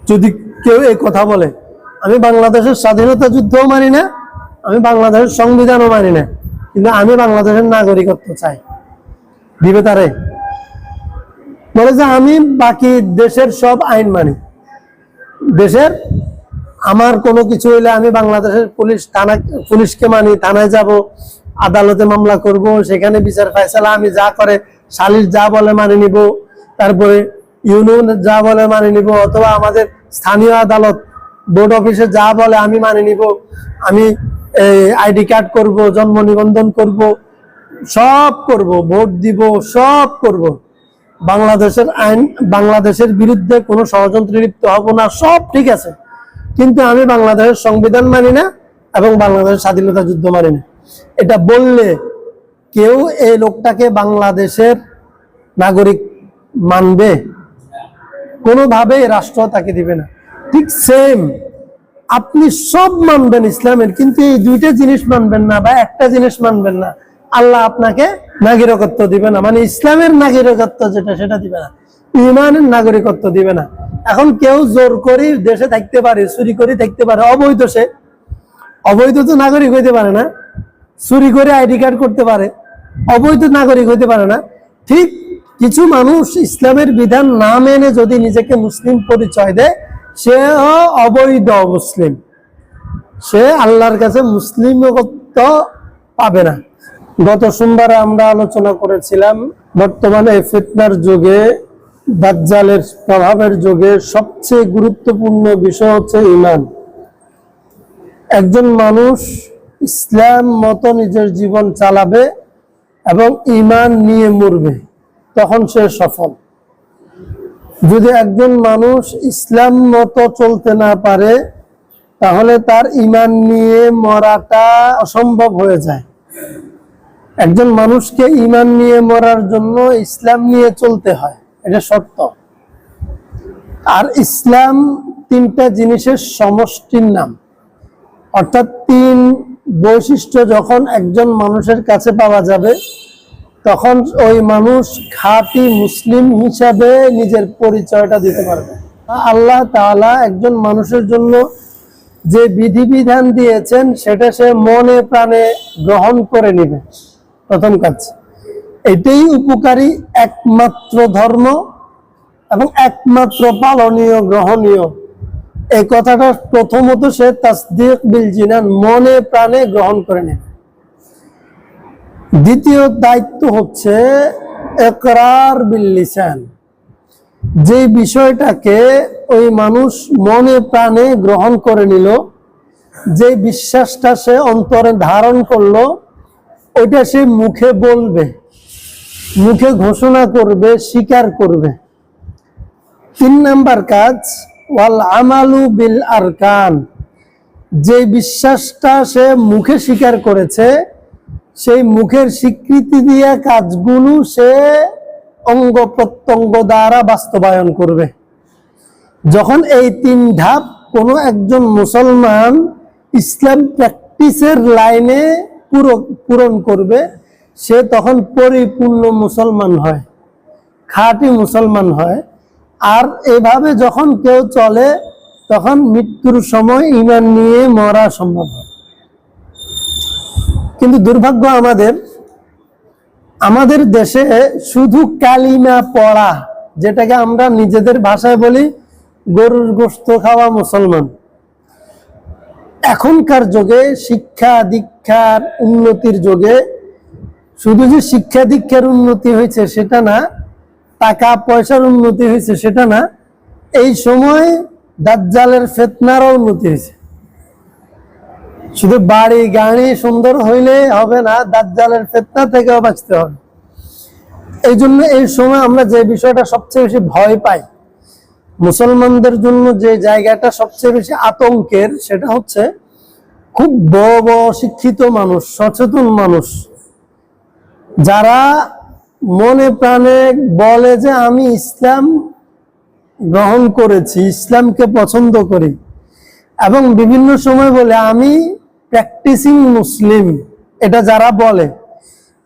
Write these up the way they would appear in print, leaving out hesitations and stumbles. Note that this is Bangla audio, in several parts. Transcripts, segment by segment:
যদি কেউ এই কথা বলে, আমি বাংলাদেশের স্বাধীনতা যুদ্ধও মানি না, আমি বাংলাদেশের সংবিধানও মানি না, কিন্তু আমি বাংলাদেশের নাগরিকত্ব চাই, দিবে তারে? বলে যে আমি বাকি দেশের সব আইন মানি, দেশের আমার কোনো কিছু হইলে আমি বাংলাদেশের পুলিশকে মানি, থানায় যাব, আদালতে মামলা করব, সেখানে বিচার ফায়সালা আমি যা করে সালিশ যা বলে মানি নিব, তারপরে ইউনিয়ন যা বলে মানি নিব, অথবা আমাদের স্থানীয় আদালত বোর্ড অফিসে যা বলে আমি মানি নিব, আমি আইডি কার্ড করব, জন্ম নিবন্ধন করব, সব করব, ভোট দিব, সব করব, বাংলাদেশের আইন, বাংলাদেশের বিরুদ্ধে কোনো ষড়যন্ত্রে লিপ্ত হব না, সব ঠিক আছে, কিন্তু আমি বাংলাদেশের সংবিধান মানি না এবং বাংলাদেশের স্বাধীনতা যুদ্ধ মানি না। এটা বললে কেউ এই লোকটাকে বাংলাদেশের নাগরিক মানবে? কোনোভাবেই রাষ্ট্র তাকে দিবে না। ঠিক সেম আপনি সব মানবেন ইসলামের, কিন্তু এই দুইটা জিনিস মানবেন না বা একটা জিনিস মানবেন না, আল্লাহ আপনাকে নাগরিকত্ব দিবে না, মানে ইসলামের নাগরিকত্ব যেটা সেটা দিবে না, ইমানের নাগরিকত্ব দিবে না। এখন কেউ জোর করে দেশে থাকতে পারে, চুরি করে থাকতে পারে, অবৈধ, সে অবৈধ তো নাগরিক হইতে পারে না, চুরি করে আইডি কার্ড করতে পারে, অবৈধ নাগরিক হইতে পারে না। ঠিক কিছু মানুষ ইসলামের বিধান না মেনে যদি নিজেকে মুসলিম পরিচয় দেয়, সে অবৈধ মুসলিম, সে আল্লাহর কাছে মুসলিমত্ব পাবে না। গত সোমবারে আমরা আলোচনা করেছিলাম, বর্তমানে ফিতনার যুগে, দাজ্জালের প্রভাবের যুগে সবচেয়ে গুরুত্বপূর্ণ বিষয় হচ্ছে ঈমান। একজন মানুষ ইসলাম মতো নিজের জীবন চালাবে এবং ঈমান নিয়ে মরবে, তখন সে সফল। যদি একজন মানুষ ইসলাম মতো চলতে না পারে, তাহলে তার ঈমান নিয়ে মরাটা অসম্ভব হয়ে যায়। একজন মানুষকে ঈমান নিয়ে মরার জন্য ইসলাম নিয়ে চলতে হয়, এটা সত্য। আর ইসলাম তিনটা জিনিসের সমষ্টির নাম, অর্থাৎ তিন বৈশিষ্ট্য যখন একজন মানুষের কাছে পাওয়া যাবে, তখন ওই মানুষ খাঁটি মুসলিম হিসাবে নিজের পরিচয়টা দিতে পারবে। আল্লাহ তাআলা একজন মানুষের জন্য যে বিধিবিধান দিয়েছেন সেটা সে মনে প্রাণে গ্রহণ করে নেবে, প্রথম কাজ। এটাই উপকারী একমাত্র ধর্ম এবং একমাত্র পালনীয়, গ্রহণীয়। এই কথাটা প্রথমত সে তাসদীক বিল জিনান, মনে প্রাণে গ্রহণ করে নেবে। দ্বিতীয় দায়িত্ব হচ্ছে ইকরার বিল লিসান, যে বিষয়টাকে ওই মানুষ মনে প্রাণে গ্রহণ করে নিল, যে বিশ্বাসটা সে অন্তরে ধারণ করলো, ওইটা সে মুখে বলবে, মুখে ঘোষণা করবে, স্বীকার করবে। 3 নাম্বার কাজ ওয়াল আমালু বিল আরকান, যে বিশ্বাসটা সে মুখে স্বীকার করেছে, সেই মুখের স্বীকৃতি দিয়ে কাজগুলো সে অঙ্গ প্রত্যঙ্গ দ্বারা বাস্তবায়ন করবে। যখন এই 3 ধাপ কোনো একজন মুসলমান ইসলাম প্র্যাকটিসের লাইনে পূরণ করবে, সে তখন পরিপূর্ণ মুসলমান হয়, খাঁটি মুসলমান হয়। আর এভাবে যখন কেউ চলে, তখন মৃত্যুর সময় ঈমান নিয়ে মরা সম্ভব হয়। কিন্তু দুর্ভাগ্য আমাদের দেশে শুধু কালিমা পড়া, যেটাকে আমরা নিজেদের ভাষায় বলি গরুর গোশত খাওয়া মুসলমান, এখনকার যুগে শিক্ষা দীক্ষার উন্নতির যুগে শুধু যে শিক্ষা দীক্ষার উন্নতি হয়েছে সেটা না, টাকা পয়সার উন্নতি হয়েছে সেটা না, এই সময় দাজ্জালের ফিতনারও উন্নতি হয়েছে। শুধু বাড়ি গাড়ি সুন্দর হইলে হবে না, দাজ্জালের ফিতনা থেকেও বাঁচতে হবে। এই জন্য এই সময় আমরা যে বিষয়টা সবচেয়ে বেশি ভয় পাই, মুসলমানদের জন্য যে জায়গাটা সবচেয়ে বেশি আতঙ্কের, সেটা হচ্ছে খুব বড় বড় শিক্ষিত মানুষ, সচেতন মানুষ, যারা মনে প্রাণে বলে যে আমি ইসলাম গ্রহণ করেছি, ইসলামকে পছন্দ করি, এবং বিভিন্ন সময় বলে আমি প্র্যাকটিসিং মুসলিম, এটা যারা বলে,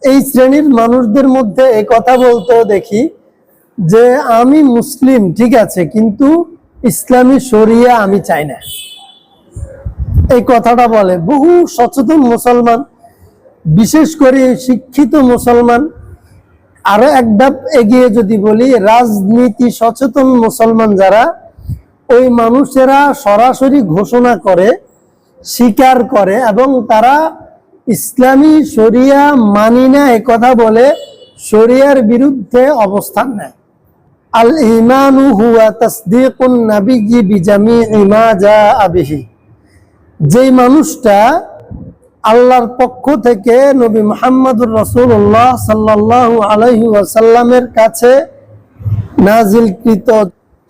এই শ্রেণীর মানুষদের মধ্যে এই কথা বলতেও দেখি যে আমি মুসলিম ঠিক আছে, কিন্তু ইসলামী শরিয়া আমি চাই না। এই কথাটা বলে বহু সচেতন মুসলমান, বিশেষ করে শিক্ষিত মুসলমান। আরো এক ধাপ এগিয়ে যদি বলি, রাজনীতি সচেতন মুসলমান যারা, ওই মানুষেরা সরাসরি ঘোষণা করে, স্বীকার করে এবং তারা ইসলামী শরিয়া মানি না এ কথা বলে শরিয়ার বিরুদ্ধে অবস্থান নেয়। আল ঈমানু হুয়া তাসদীকুন নাবিয়্যি বিজামিই মা জাআ বিহি। যেই মানুষটা আল্লাহর পক্ষ থেকে নবী মুহাম্মদুর রাসূলুল্লাহ সাল্লাল্লাহু আলাইহি ওয়াসাল্লামের কাছে নাজিলকৃত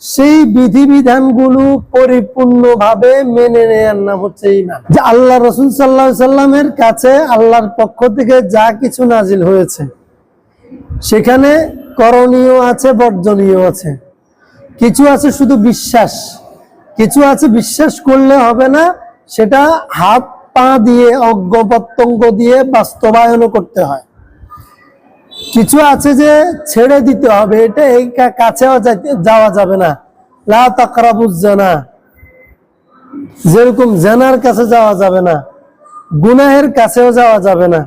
সেই বিধিবিধানগুলো পরিপূর্ণভাবে মেনে নেয়ার নাম হচ্ছে ঈমান। যে আল্লাহ রাসূল সাল্লাল্লাহু আলাইহি সাল্লামের কাছে আল্লাহর পক্ষ থেকে যা কিছু নাজিল হয়েছে সেখানে করণীয় আছে, বর্জনীয় আছে। কিছু আছে শুধু বিশ্বাস, কিছু আছে বিশ্বাস করলে হবে না, সেটা হাত পা দিয়ে অঙ্গ প্রত্যঙ্গ দিয়ে বাস্তবায়ন করতে হয়। কিছু আছে যে ছেড়ে দিতে হবে, এটা এই কাছেও যাওয়া যাবে না। লা তাকরাবুজ জিনা, যেরকম জিনার কাছে যাওয়া যাবে না, গুনাহের কাছেও যাওয়া যাবে না।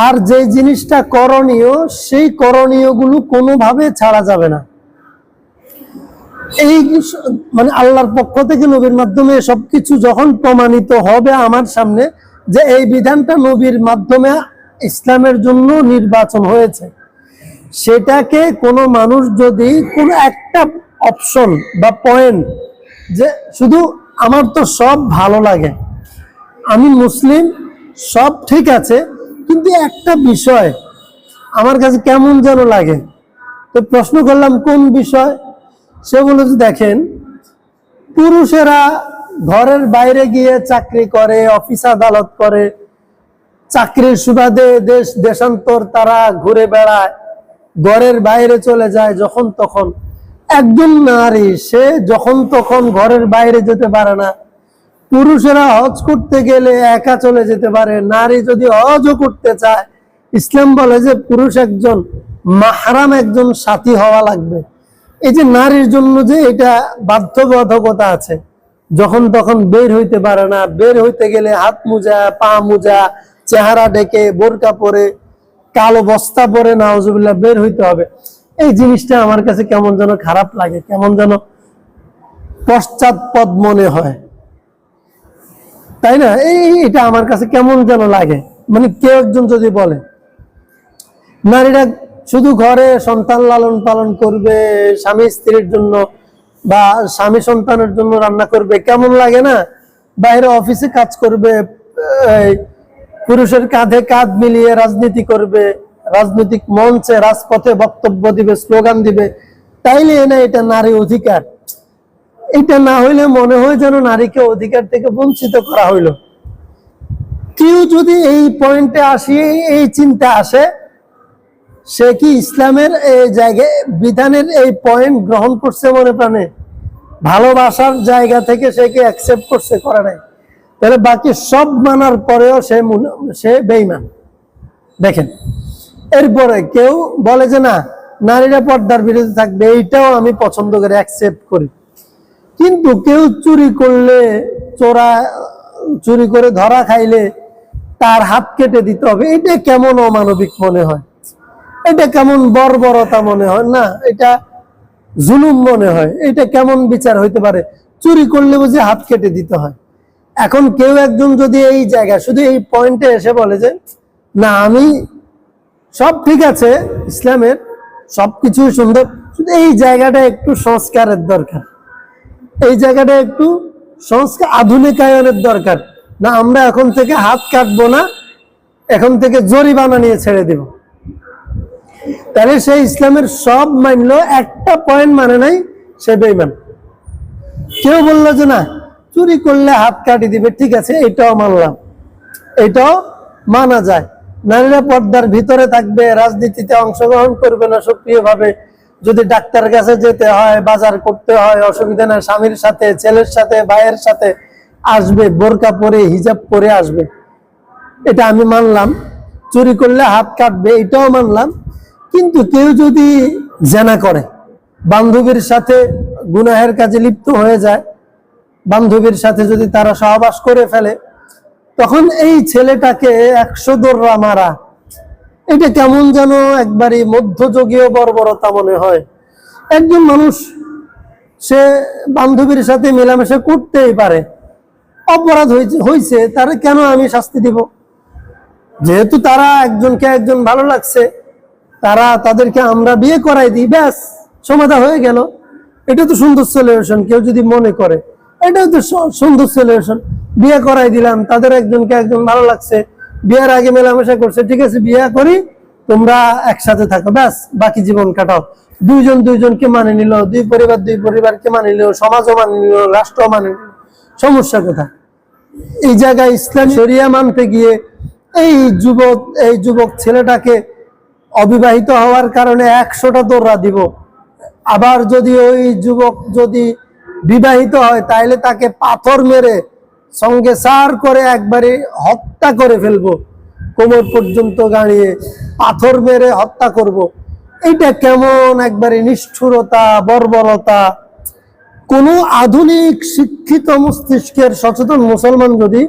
আর যে জিনিসটা করণীয়, সেই করণীয় গুলো কোনোভাবে ছাড়া যাবে না। এই মানে আল্লাহর পক্ষ থেকে নবীর মাধ্যমে সবকিছু যখন প্রমাণিত হবে আমার সামনে যে এই বিধানটা নবীর মাধ্যমে ইসলামের জন্য নির্বাচন হয়েছে, সেটাকে কোনো মানুষ যদি কোনো একটা অপশন বা পয়েন্ট, যে শুধু আমার তো সব ভালো লাগে, আমি মুসলিম, সব ঠিক আছে, কিন্তু একটা বিষয় আমার কাছে কেমন যেন লাগে, তো প্রশ্ন করলাম কোন বিষয়? সে বলে যে দেখেন, পুরুষেরা ঘরের বাইরে গিয়ে চাকরি করে, অফিস আদালত করে, চাকরির সুবাদে দেশ দেশান্তর তারা ঘুরে বেড়ায়, ঘরের বাইরে চলে যায় যখন তখন। একজন নারী সে যখন তখন ঘরের বাইরে যেতে পারে না। পুরুষেরা হজ করতে গেলে একা চলে যেতে পারে, নারী যদি হজও করতে চায়, ইসলাম বলে যে পুরুষ একজন মাহরাম, একজন সাথী হওয়া লাগবে। এই যে নারীর জন্য যে এটা বাধ্যবাধকতা আছে, যখন তখন বের হইতে পারে না, বের হইতে গেলে হাত মোজা, পা মোজা, চেহারা ঢেকে, বোরকা পরে, কালো বস্তা পরে নাউজুবিল্লাহ বের হইতে হবে। এই জিনিসটা আমার কাছে কেমন যেন খারাপ লাগে, কেমন যেন পশ্চাৎপদ মনে হয়, তাই না? এটা আমার কাছে কেমন যেন লাগে। মানে কেউ একজন যদি বলে নারীরা শুধু ঘরে সন্তান লালন পালন করবে, স্বামী স্ত্রীর জন্য বা স্বামী সন্তানের জন্য রান্না করবে, কেমন লাগে না? বাইরে অফিসে কাজ করবে, পুরুষের কাঁধে কাঁধ মিলিয়ে রাজনীতি করবে, রাজনৈতিক মঞ্চে রাজপথে বক্তব্য দিবে, স্লোগান দিবে, তাইলে না এটা নারী অধিকার? এটা না হইলে মনে হয় যেন নারীকে অধিকার থেকে বঞ্চিত করা হইল। কেউ যদি এই পয়েন্টে আসিয়ে এই চিন্তা আসে, সে কি ইসলামের এই জায়গায় বিধানের এই পয়েন্ট গ্রহণ করছে মনে প্রাণে? ভালোবাসার জায়গা থেকে সে কি অ্যাকসেপ্ট করছে? করে নাই। তাহলে বাকি সব মানার পরেও সে বেঈমান। দেখেন, এরপরে কেউ বলে যে না, নারীরা পর্দার বিরুদ্ধে থাকবে, এইটাও আমি পছন্দ করি, অ্যাকসেপ্ট করি। কিন্তু কেউ চুরি করলে, চুরি করে ধরা খাইলে তার হাত কেটে দিতে হবে, এটা কেমন অমানবিক মনে হয়, এটা কেমন বর্বরতা মনে হয় না, এটা জুলুম মনে হয়। এটা কেমন বিচার হইতে পারে? চুরি করলে বুঝি হাত কেটে দিতে হয়? এখন কেউ একজন যদি এই জায়গায় শুধু এই পয়েন্টে এসে বলে যে না, আমি সব ঠিক আছে, ইসলামের সবকিছু সুন্দর, শুধু এই জায়গাটা একটু সংস্কারের দরকার, এই জায়গাটা একটু সংস্কার, আধুনিকায়নের দরকার, না আমরা এখন থেকে হাত কাটবো না, এখন থেকে জরিমানা নিয়ে ছেড়ে দিব, তাহলে সে ইসলামের সব মানলো, একটা পয়েন্ট মানে নাই, সে বেঈমান। কেউ বললো যে না, চুরি করলে হাত কাটি দিবে, ঠিক আছে, এটাও মানলাম, এটাও মানা যায়। নারীরা পর্দার ভিতরে থাকবে, রাজনীতিতে অংশগ্রহণ করবে না সক্রিয়ভাবে, যদি ডাক্তারের কাছে যেতে হয়, বাজার করতে হয়, অসুবিধা না, স্বামীর সাথে, ছেলের সাথে, ভাইয়ের সাথে আসবে, বোরকা পরে, হিজাব পরে আসবে, এটা আমি মানলাম। চুরি করলে হাত কাটবে, এটাও মানলাম। কিন্তু কেউ যদি জেনা করে, বান্ধবীর সাথে গুনাহের কাজে লিপ্ত হয়ে যায়, বান্ধবীর সাথে যদি তারা সহবাস করে ফেলে, তখন এই ছেলেটাকে 100 দৌড়া মারা, এটা কেমন যেন একবারই মধ্যযুগীয় বর্বরতা মনে হয়। একজন মানুষ সে বান্ধবীর সাথে মেলামেশা করতেই পারে, অপরাধ হয়েছে, তারা কেন আমি শাস্তি দিব? যেহেতু তারা একজনকে একজন ভালো লাগছে, তাদেরকে আমরা বিয়ে করাই দিই, ব্যাস সমাধান হয়ে গেল। এটা তো সুন্দর সলিউশন। কেউ যদি মনে করে এটাও তো সুন্দর সলিউশন, বিয়ে করাই দিলাম, তাদের একজনকে একজন ভালো লাগছে, বিয়ের আগে মেলামেশা করছে, ঠিক আছে বিয়ে করি, তোমরা একসাথে থাকো, ব্যাস বাকি জীবন কাটাও। দুইজনকে মানে নিল, দুই পরিবারকে মানে নিল, সমাজও মানে নিল, রাষ্ট্র মানে নিল, সমস্যা কোথায়? এই জায়গায় ইসলাম শরিয়া মানতে গিয়ে এই যুবক ছেলেটাকে অবিবাহিত হওয়ার কারণে 100টা দৌড়া দিব। আবার যদি ওই যুবক যদি বিবাহিত হয়, তাহলে তাকে পাথর মেরে সঙ্গে সার করে একবারে হত্যা করে ফেলবো, কোমর পর্যন্ত গাড়িয়ে পাথর মেরে হত্যা করব। এইটা কেমন একবারে নিষ্ঠুরতা, বর্বরতা! কোনো আধুনিক শিক্ষিত মস্তিষ্কের সচেতন মুসলমান যদি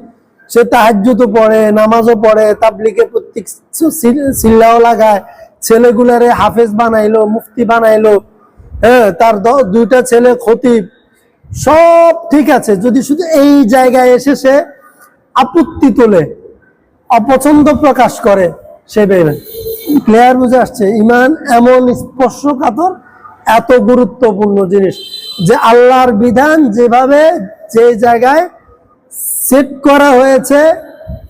সে তাহাজ্জুদও পড়ে, নামাজও পড়ে, তাবলিগে প্রত্যেক সিল্লাও লাগায়, ছেলেগুলারে হাফেজ বানাইলো, মুফতি বানাইলো, হ্যাঁ, তার 2টা ছেলে খতিব, সব ঠিক আছে, যদি শুধু এই জায়গায় এসে সে আপত্তি তোলে, অপছন্দ প্রকাশ করে, সে বেইমান। ক্লিয়ার বুঝে আসছে? ইমান এমন স্পর্শকাতর, এত গুরুত্বপূর্ণ জিনিস যে আল্লাহর বিধান যেভাবে যে জায়গায় সেট করা হয়েছে,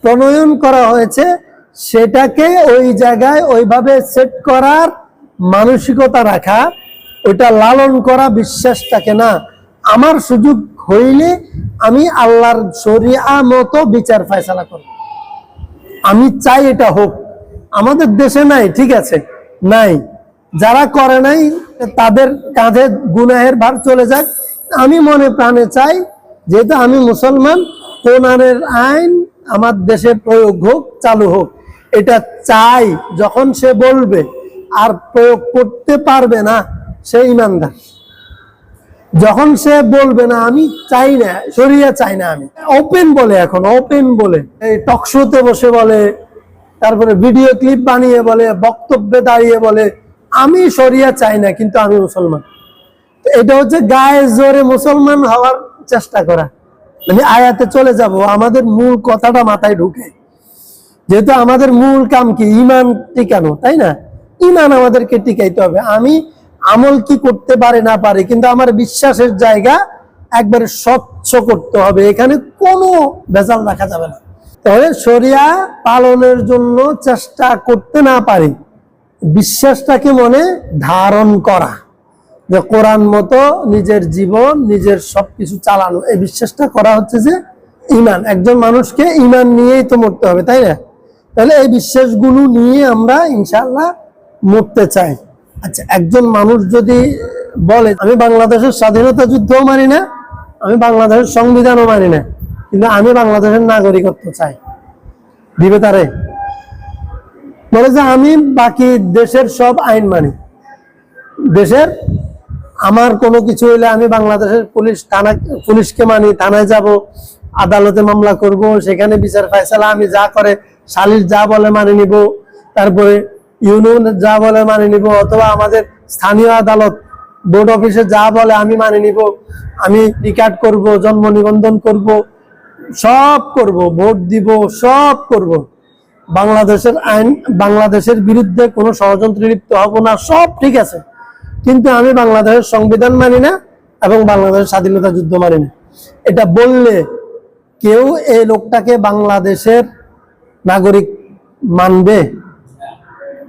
প্রণয়ন করা হয়েছে, সেটাকে ওই জায়গায় ওইভাবে সেট করার মানসিকতা রাখা, ওইটা লালন করা, বিশ্বাসটাকে না আমার সুযোগ হইলে আমি আল্লাহর শরিয়া মতো বিচার ফয়সালা করব, আমি চাই এটা হোক। আমাদের দেশে নাই, ঠিক আছে, নাই, যারা করে নাই তাদের কাঁধে গুনাহের ভার চলে যাক। আমি মনে প্রাণে চাই, যেহেতু আমি মুসলমান, কোরআনের আইন আমার দেশে প্রয়োগ হোক, চালু হোক, এটা চাই। যখন সে বলবে আর প্রয়োগ করতে পারবে না, সে ইমানদার। যখন সে বলবে না আমি চাই না, শরিয়া চাই না, আমি ওপেন বলে, এখন ওপেন বলে, এই টকশোতে বসে বলে, তারপরে ভিডিও ক্লিপ বানিয়ে বলে, বক্তব্যে দাঁড়িয়ে বলে আমি শরিয়া চাই না, কিন্তু আমি মুসলমান। এটা হচ্ছে গায়ে জোরে মুসলমান হওয়ার চেষ্টা করা, মানে আয়াতে চলে যাব, আমাদের মূল কথাটা মাথায় ঢুকে। যেহেতু আমাদের মূল কাম কি? ইমান টিকানো, তাই না? ইমান আমাদেরকে টিকাইতে হবে। আমি আমল কি করতে পারি না পারি, কিন্তু আমার বিশ্বাসের জায়গা একবারে স্বচ্ছ করতে হবে, এখানে কোনো ভেজাল রাখা যাবে না। তাহলে শরিয়া পালনের জন্য চেষ্টা করতে না পারি, বিশ্বাসটাকে মনে ধারণ করা, যে কোরআন মতো নিজের জীবন, নিজের সবকিছু চালানো, এই বিশ্বাসটা করা হচ্ছে যে ইমান। একজন মানুষকে ইমান নিয়েই তো মরতে হবে, তাই না? তাহলে এই বিশ্বাসগুলো নিয়ে আমরা ইনশাআল্লাহ মরতে চাই। আচ্ছা, একজন মানুষ যদি বলে আমি বাংলাদেশের স্বাধীনতা যুদ্ধও মানি না, আমি বাংলাদেশের সংবিধানও মানি না, কিন্তু আমি বাংলাদেশের নাগরিকত্ব চাই, দিবে তারে? বলে যে আমি বাকি দেশের সব আইন মানি, দেশের আমার কোনো কিছু হইলে আমি বাংলাদেশের পুলিশকে মানি, থানায় যাব, আদালতে মামলা করব, সেখানে বিচার ফয়সালা আমি যা করে, সালিশ যা বলে মানে নিব, তারপরে ইউনিয়ন যা বলে মানে নিব, অথবা আমাদের স্থানীয় আদালত বোর্ড অফিসে যা বলে আমি মানে নিব, আমি রিকার্ড করব, জন্ম নিবন্ধন করব, সব করব, ভোট দিব, সব করব। বাংলাদেশের আইন, বাংলাদেশের বিরুদ্ধে কোনো ষড়যন্ত্রে লিপ্ত হব না, সব ঠিক আছে, কিন্তু আমি বাংলাদেশের সংবিধান মানি না এবং বাংলাদেশের স্বাধীনতা যুদ্ধ মানি না। এটা বললে কেউ এই লোকটাকে বাংলাদেশের নাগরিক মানবে?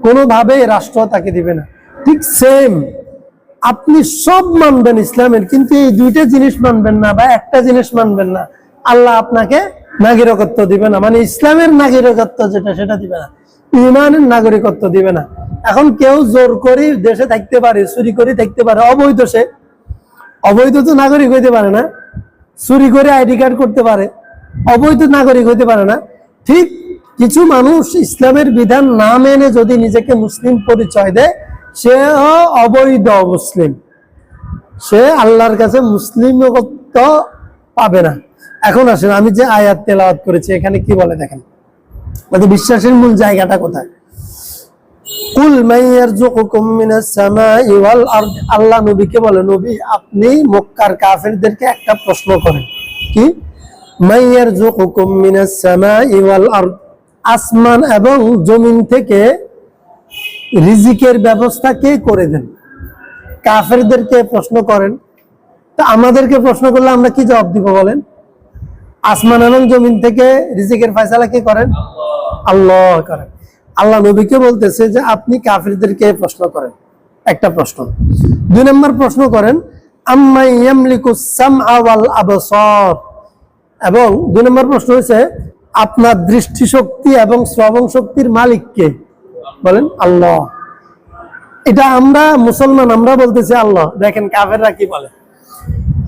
কোনোভাবে রাষ্ট্র তাকে দিবে না। ঠিক সেম, আপনি সব মানবেন ইসলামের, কিন্তু এই 2টা জিনিস মানবেন না বা একটা জিনিস মানবেন না, আল্লাহ আপনাকে নাগরিকত্ব দিবে না, মানে ইসলামের নাগরিকত্ব যেটা সেটা দিবে না, ইমানের নাগরিকত্ব দিবে না। এখন কেউ জোর করে দেশে থাকতে পারে, চুরি করে থাকতে পারে, অবৈধ, সে অবৈধ তো নাগরিক হইতে পারে না, চুরি করে আইডি কার্ড করতে পারে, অবৈধ নাগরিক হইতে পারে না। ঠিক কিছু মানুষ ইসলামের বিধান না মেনে যদি নিজেকে মুসলিম পরিচয় দেয়, সে অবৈধ মুসলিম, সে আল্লাহর কাছে মুসলিমত্ব পাবে না। এখন আসেন, আমি যে আয়াত তেলাওয়াত করেছি এখানে কি বলে দেখেন, বিশ্বাসের মূল জায়গাটা কোথায়? কুল মান ইয়ারযুকুকুম মিনাস সামাই ওয়াল আরদ। আল্লাহ নবীকে বলে, নবী আপনি মক্কার কাফেরদেরকে একটা প্রশ্ন করেন, কি? মান ইয়ারযুকুকুম মিনাস সামাই ওয়াল আরদ, আসমান এবং জমিন থেকে রিজিকের ব্যবস্থা কে করে দেন? কাফেরদেরকে প্রশ্ন করেন। তা আমাদেরকে প্রশ্ন করলে আমরা কি জবাব দিব বলেন? আসমান এবং জমিন থেকে রিজিকের ফয়সালা কে করেন? আল্লাহ করেন। আল্লাহ নবীকে বলতেছে যে আপনি কাফিরদেরকে প্রশ্ন করেন, একটা প্রশ্ন। 2 নম্বর প্রশ্ন করেন, আম্মা ইয়ামলিকুস সামআ ওয়াল আবসার, এবং 2 নম্বর প্রশ্ন হচ্ছে আপনার দৃষ্টিশক্তি এবং শ্রবণ শক্তির মালিক কে? বলেন আল্লাহ। এটা আমরা মুসলমান, আমরা বলতেছি আল্লাহ। দেখেন কাফেররা কি বলে।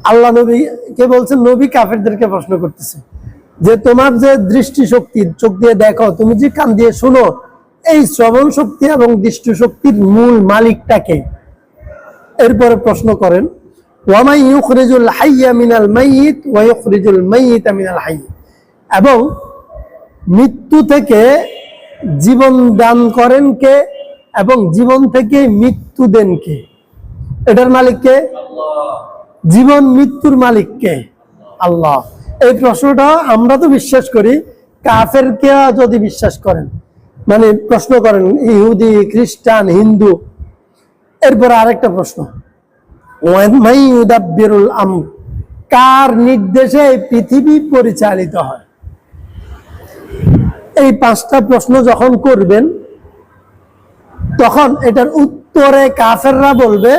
আল্লাহ নবীকে বলছেন, নবী কাফেরদেরকে প্রশ্ন করতেছে যে তোমার যে দৃষ্টিশক্তি, চোখ দিয়ে দেখো, তুমি যে কান দিয়ে শুনো, এই শ্রবণ শক্তি এবং দৃষ্টিশক্তির মূল মালিকটাকে? এরপরে প্রশ্ন করেন, ওয়ামাই ইউখরিজুল হাইয়া মিনাল মাইয়িত ওয়া ইউখরিজুল মাইয়িতা মিনাল হাইয়্য, এবং মৃত্যু থেকে জীবন দান করেন কে এবং জীবন থেকে মৃত্যু দেন কে? এটার মালিক কে? জীবন মৃত্যুর মালিক কে? আল্লাহ। এই প্রশ্নটা আমরা তো বিশ্বাস করি, কাফেরকে যদি বিশ্বাস করেন, মানে প্রশ্ন করেন ইহুদি, খ্রিস্টান, হিন্দু। এরপর আরেকটা প্রশ্ন, মাই ইউদাব্বিরুল আমর, কার নির্দেশে এই পৃথিবী পরিচালিত হয়? এই 5টা প্রশ্ন যখন করবেন, তখন এটার উত্তরে কাফেররা বলবে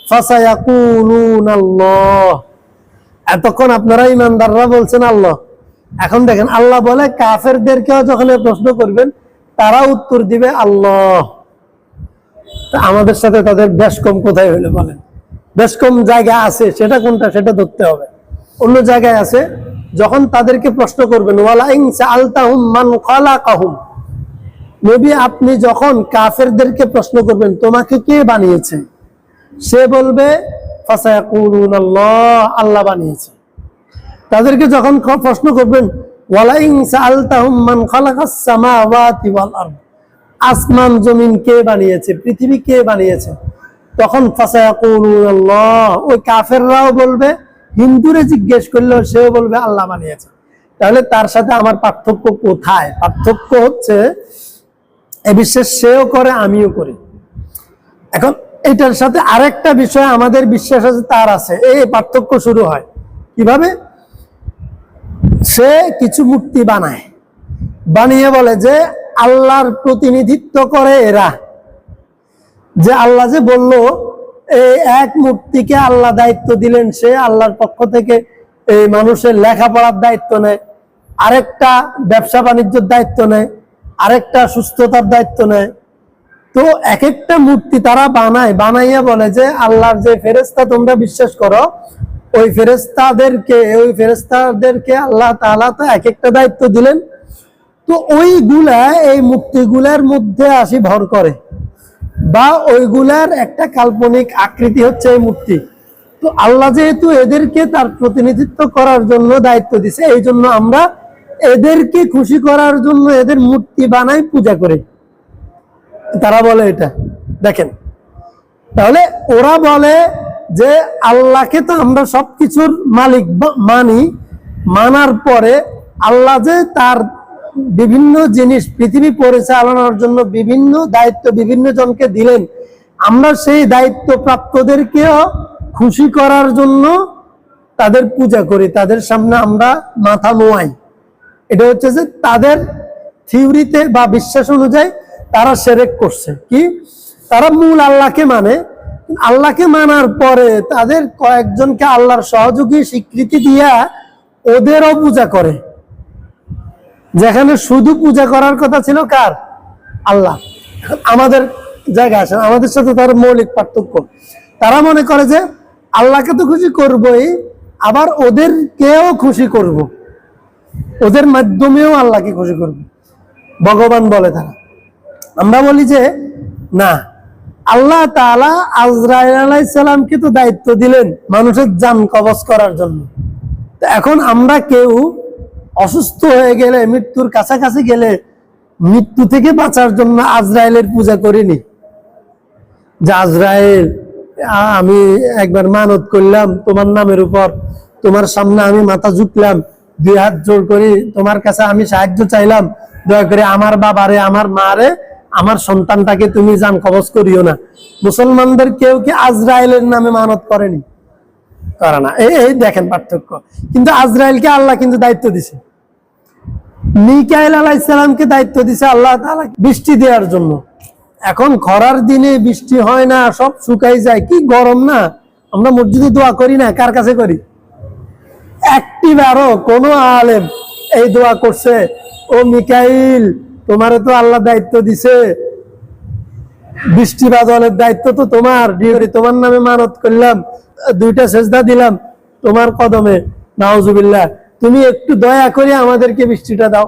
ফাসায়াকুলুনাল্লাহ। এতক্ষণ আপনারা ইমানদাররা বলছেন আল্লাহ। এখন দেখেন আল্লাহ বলে কাফেরদেরকেও যখন প্রশ্ন করবেন, তারা উত্তর দিবে আল্লাহ। আমাদের সাথে তাদের বেশ কম কোথায় হইলে বলেন? বেশ কম জায়গা আছে, সেটা কোনটা সেটা ধরতে হবে। অন্য জায়গায় আছে, যখন তাদেরকে প্রশ্ন করবেন, ওয়ালা ইন সাআলতাহুম মান খালাকাহুম, নবী আপনি যখন কাফেরদেরকে প্রশ্ন করবেন তোমাকে কে বানিয়েছে, সে বলবে ফাসায়াকুলুনাল্লাহ, আল্লাহ বানিয়েছে। তাদেরকে যখন প্রশ্ন করবেন, ওয়ালা ইন সাআলতাহুম মান খালাকাস সামাওয়াতি ওয়াল আরদ, আসমান জমিন কে বানিয়েছে, পৃথিবী কে বানিয়েছে, তখন ফাসায়াকুলুনাল্লাহ, ওই কাফেররাও বলবে, হিন্দুরে জিজ্ঞেস করলেও সেও বলবে আল্লাহ বানিয়েছে। তাহলে তার সাথে আমার পার্থক্য কোথায়? পার্থক্য হচ্ছে এ বিশ্বাস সেও করে, আমিও করি। এখন এটার সাথে আরেকটা বিষয় আমাদের বিশ্বাস আছে, তার আছে। এই পার্থক্য শুরু হয় কিভাবে? সে কিছু মূর্তি বানায়, বানিয়ে বলে যে আল্লাহর প্রতিনিধিত্ব করে এরা। যে আল্লাহ যে বলল এই এক মূর্তিকে আল্লাহ দায়িত্ব দিলেন, সে আল্লাহর পক্ষ থেকে এই মানুষের লেখাপড়ার দায়িত্ব নেয়, আরেকটা ব্যবসা বাণিজ্যের দায়িত্ব নেয়, আরেকটা সুস্থতার দায়িত্ব নেয়। তো এক একটা মূর্তি তারা বানায়, বানাইয়া বলে যে আল্লাহর যে ফেরেশতা তোমরা বিশ্বাস করো, ওই ফেরেশতাদেরকে আল্লাহ তাআলা তো এক একটা দায়িত্ব দিলেন। তো ওইগুলা এই মূর্তিগুলার মধ্যে আসি ভর করে, বা ওইগুলার একটা কাল্পনিক আকৃতি হচ্ছে এই মূর্তি। তো আল্লাহ যেহেতু এদেরকে তার প্রতিনিধিত্ব করার জন্য দায়িত্ব দিছে, এই জন্য আমরা এদেরকে খুশি করার জন্য এদের মূর্তি বানাই, পূজা করে। তারা বলে এটা। দেখেন, তাহলে ওরা বলে যে আল্লাহকে তো আমরা সবকিছুর মালিক মানি, মানার পরে আল্লাহ যে তার বিভিন্ন জিনিস পৃথিবী পরিচালনার জন্য বিভিন্ন দায়িত্ব বিভিন্ন জনকে দিলেন, আমরা সেই দায়িত্ব প্রাপ্তদেরকেও খুশি করার জন্য তাদের পূজা করি, তাদের সামনে আমরা মাথা নোয়াই। এটা হচ্ছে যে তাদের থিওরিতে বা বিশ্বাস অনুযায়ী তারা শিরক করছে। কি? তারা মূল আল্লাহকে মানে, আল্লাহকে মানার পরে তাদের কয়েকজনকে আল্লাহর সহযোগী স্বীকৃতি দিয়া ওদেরও পূজা করে, যেখানে শুধু পূজা করার কথা ছিল কার? আল্লাহ। আমাদের জায়গায় আসেন, আমাদের সাথে তার মৌলিক পার্থক্য, তারা মনে করে যে আল্লাহকে তো খুশি করবই, আবার ওদেরকেও খুশি করব, ওদের মাধ্যমেও আল্লাহকে খুশি করব, ভগবান বলে তারা। আমরা বলি যে না, আল্লাহ তাআলা আজরাইল আলাইহিস সালামকে তো দায়িত্ব দিলেন মানুষের জান কবজ করার জন্য। তো এখন আমরা কেউ অসুস্থ হয়ে গেলে, মৃত্যুর কাছাকাছি গেলে, মৃত্যু থেকে বাঁচার জন্য আজরাইলের পূজা করিনি যে আজরাইল আমি একবার মানত করলাম তোমার নামের উপর, তোমার সামনে আমি মাথা ঝুঁকলাম, 2 হাত জোড় করি তোমার কাছে আমি সাহায্য চাইলাম, দয়া করে আমার বাবারে, আমার মারে, আমার সন্তানটাকে তুমি জান কবজ করিও না। মুসলমানদের কেউ কি আজরাইলের নামে মানত করেনি? করে না। এই দেখেন পার্থক্য। কিন্তু আজরাইলকে আল্লাহ কিন্তু দায়িত্ব দিছে, মিকাইল আলাইহিস সালামকে দায়িত্ব দিছে আল্লাহ তাআলা বৃষ্টি দেওয়ার জন্য। এখন খরার দিনে বৃষ্টি হয় না, সব শুকাই যায়, কি গরম না? আমরা মসজিদে দোয়া করি না, কার কাছে করি? একটিবারও কোন আলেম এই দোয়া করছে, ও মিকাইল তোমারে তো আল্লাহ দায়িত্ব দিছে, বৃষ্টি বাদলের দায়িত্ব তো তোমার, তোমার নামে মানত করলাম, 2টা সেজদা দিলাম তোমার কদমে, নাউজুবিল্লাহ, তুমি একটু দয়া করে আমাদেরকে বৃষ্টিটা দাও?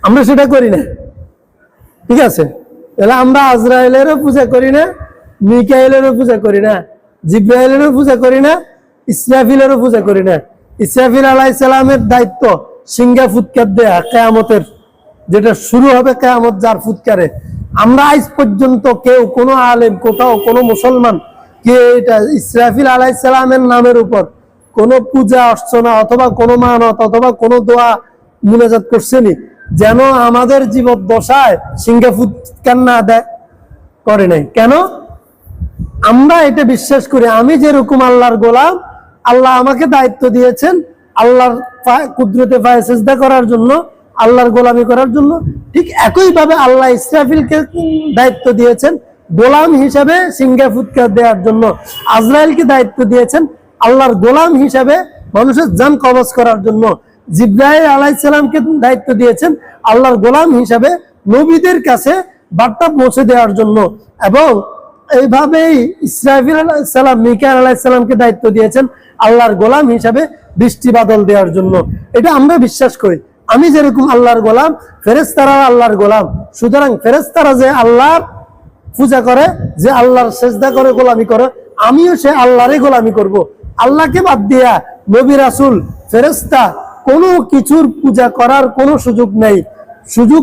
আমরা সেটা করি না। ঠিক আছে, তাহলে আমরা আজরাইলেরও পূজা করি না, মিকাইলেরও পূজা করি না, জিব্রাইলেরও পূজা করি না, ইসরাফিলেরও পূজা করি না। ইসরাফিল আলাইহিস সালামের দায়িত্ব সিংহা ফুৎকার দেয়া কিয়ামতের, যেটা শুরু হবে কিয়ামত যার ফুৎকারে। আমরা আজ পর্যন্ত কেউ, কোনো আলেম, কোথাও কোনো মুসলমান কে এটা ইসরাফিল আলাইহিস সালামের নামের উপর কোনো পূজা অর্চনা অথবা কোনো মানত অথবা কোনো দোয়া মুনাজাত করছেনি যেন আমাদের জীবদ্দশায় সিংহা ফুৎকার না দেয়? করে নাই। কেন? আমরা এটা বিশ্বাস করি আমি যেরকম আল্লাহর গোলাম, আল্লাহ আমাকে দায়িত্ব দিয়েছেন আল্লাহর কুদরতে পায়ে সিজদা করার জন্য, আল্লাহর গোলামি করার জন্য, ঠিক একইভাবে আল্লাহ ইসরাফিলকে দায়িত্ব দিয়েছেন গোলাম হিসাবে সিংহা ফুৎকার দেওয়ার জন্য, আজরাইলকে দায়িত্ব দিয়েছেন আল্লাহর গোলাম হিসাবে মানুষের জান কবজ করার জন্য, জিব্রাইল আলাইহিস সালামকে দায়িত্ব দিয়েছেন আল্লাহর গোলাম হিসাবে নবীদের কাছে বার্তা পৌঁছে দেওয়ার জন্য, এবং এইভাবেই ইসরাফিল আলাইহিস সালাম, মিকাইল আলাইহিস সালামকে দায়িত্ব দিয়েছেন আল্লাহর গোলাম হিসাবে বৃষ্টি বাদল দেওয়ার জন্য। এটা আমরা বিশ্বাস করি। আমি যেরকম আল্লাহর গোলাম, ফেরেশতারা আল্লাহর গোলাম, সুতরাং ফেরেশতারা যে আল্লাহর পূজা করে, যে আল্লাহর সিজদা করে, গোলামি করে, আমিও সে আল্লাহরই গোলামি করব। আল্লাহকে বাদ দিয়া নবী রাসূল ফেরেশতা কোনো কিছুর পূজা করার কোনো সুযোগ নেই। সুযোগ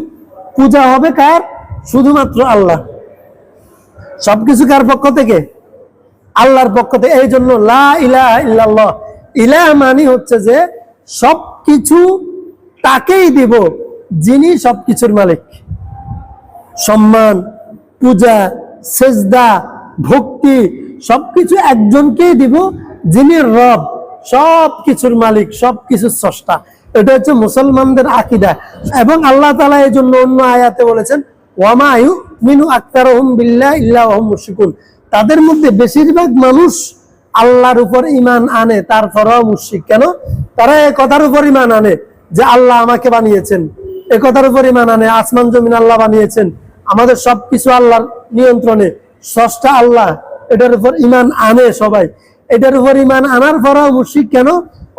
পূজা হবে কার? শুধুমাত্র আল্লাহ। সবকিছু কার পক্ষ থেকে? আল্লাহর পক্ষ থেকে। এই জন্য লা ইলাহা ইল্লাল্লাহ, ইলাহ মানে হচ্ছে যে সবকিছু তাকেই দিব যিনি সবকিছুর মালিক। সম্মান, পূজা, সেজদা, ভক্তি সবকিছু একজনকেই দিব যিনি রব, সবকিছুর মালিক, সবকিছুর স্রষ্টা। এটা হচ্ছে মুসলমানদের আকীদা। এবং আল্লাহ তাআলা এই জন্য অন্য আয়াতে বলেছেন ওয়ামা ইউমিনু আকতারুহুম বিল্লাহি ইল্লা ওয়া হুম মুশরিকুন, তাদের মধ্যে বেশিরভাগ মানুষ আল্লাহর উপর ঈমান আনে তারপরেও মুশরিক। কেন? তারা এই কথার উপর ঈমান আনে যে আল্লাহ আমাকে বানিয়েছেন, এই কথার উপর ঈমান আনে আসমান জমিন আল্লাহ বানিয়েছেন, আমাদের সবকিছু আল্লাহর নিয়ন্ত্রণে, স্রষ্টা আল্লাহ, এটার উপর ঈমান আনে সবাই। এটার উপর ঈমান আনার পরেও মুশরিক। কেন?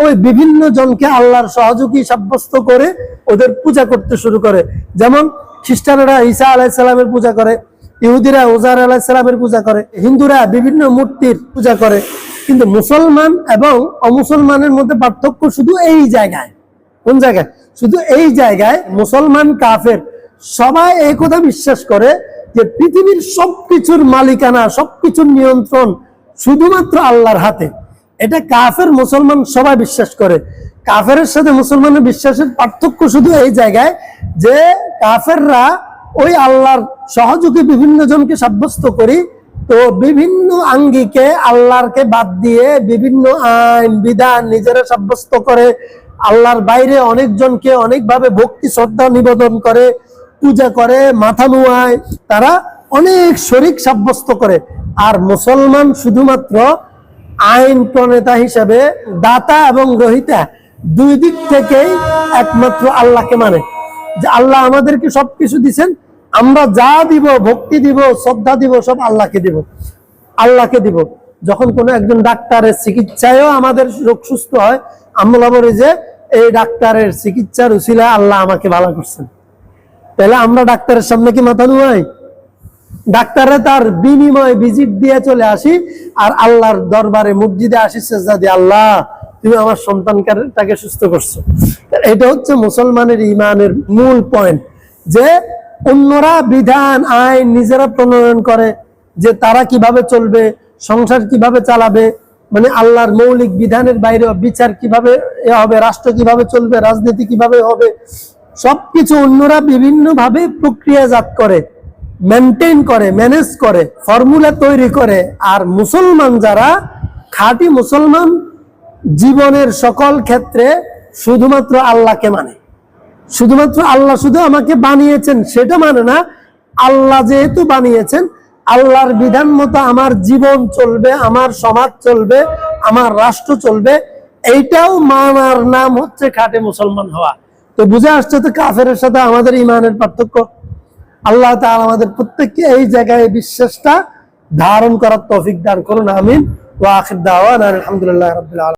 ওই বিভিন্ন জনকে আল্লাহর সহযোগী সাব্যস্ত করে ওদের পূজা করতে শুরু করে। যেমন খ্রিস্টানেরা ঈসা আলাইহিস সালামের পূজা করে, ইহুদিরা উযার আলাইহিস সালামের পূজা করে, হিন্দুরা বিভিন্ন মূর্তির পূজা করে। কিন্তু মুসলমান এবং অমুসলমানের মধ্যে পার্থক্য শুধু এই জায়গায়। কোন জায়গায়? শুধু এই জায়গায় মুসলমান কাফের সবাই এই কথা বিশ্বাস করে যে পৃথিবীর সবকিছুর মালিকানা, সবকিছুর নিয়ন্ত্রণ শুধুমাত্র আল্লাহর হাতে। এটা কাফের মুসলমান সবাই বিশ্বাস করে। কাফেরের সাথে মুসলমানের বিশ্বাসের পার্থক্য শুধু এই জায়গায় যে কাফেররা ওই আল্লাহর সহযোগী বিভিন্ন জনকে সাব্যস্ত করি, তো বিভিন্ন আঙ্গিকে আল্লাহরকে বাদ দিয়ে বিভিন্ন আইন বিধান নিজেরা সাব্যস্ত করে, আল্লাহর বাইরে অনেকজনকে অনেকভাবে ভক্তি শ্রদ্ধা নিবেদন করে, পূজা করে, মাথা নুয়ায়, তারা অনেক শরীক সাব্যস্ত করে। আর মুসলমান শুধুমাত্র আইন প্রণেতা হিসেবে দাতা এবং গ্রহীতা দুই দিক থেকেই একমাত্র আল্লাহকে মানে, যে আল্লাহ আমাদেরকে সবকিছু দিচ্ছেন, আমরা যা দিব, ভক্তি দিব, শ্রদ্ধা দিব, সব আল্লাহকে দিব, আল্লাহকে দিব। যখন কোনো একজন ডাক্তারের চিকিৎসায়ও আমাদের রোগ সুস্থ হয়, আমরা বলি যে এই ডাক্তারের চিকিৎসার উসিলায় আল্লাহ আমাকে ভালো করছেন। তাহলে আমরা ডাক্তারের সামনে কি মাথা নুয়াই? ডাক্তারে তার বিনিময়ে ভিজিট দিয়ে চলে আসি, আর আল্লাহর দরবারে মসজিদে আসি সেজদা দিয়ে, আল্লাহ তুমি আমার সন্তানটাকে সুস্থ করছো। এটা হচ্ছে মুসলমানের ইমানের মূল পয়েন্ট, যে অন্যরা বিধান আইন নিজেরা প্রণয়ন করে যে তারা কিভাবে চলবে, সংসার কিভাবে চালাবে, মানে আল্লাহর মৌলিক বিধানের বাইরে বিচার কিভাবে হবে, রাষ্ট্র কিভাবে চলবে, রাজনীতি কিভাবে হবে, সবকিছু অন্যরা বিভিন্ন ভাবে প্রক্রিয়াজাত করে, মেনটেন করে, ম্যানেজ করে, ফর্মুলা তৈরি করে। আর মুসলমান যারা খাঁটি মুসলমান জীবনের সকল ক্ষেত্রে শুধুমাত্র আল্লাহকে মানে, শুধুমাত্র আল্লাহ শুধু আমাকে বানিয়েছেন সেটা মানে না, আল্লাহ যেহেতু বানিয়েছেন আল্লাহর বিধান মতো আমার জীবন চলবে, আমার সমাজ চলবে, আমার রাষ্ট্র চলবে, এইটাও মানার নাম হচ্ছে খাঁটি মুসলমান হওয়া। তো বুঝে আসছে তো কাফেরের সাথে আমাদের ইমানের পার্থক্য। আল্লাহ তাআলা আমাদের প্রত্যেককে এই জায়গায় বিশ্বাসটা ধারণ করার তৌফিক দান করুন, আমিন। ওয়া আখির দাওয়ানা আলহামদুলিল্লাহি রাব্বিল আলামিন।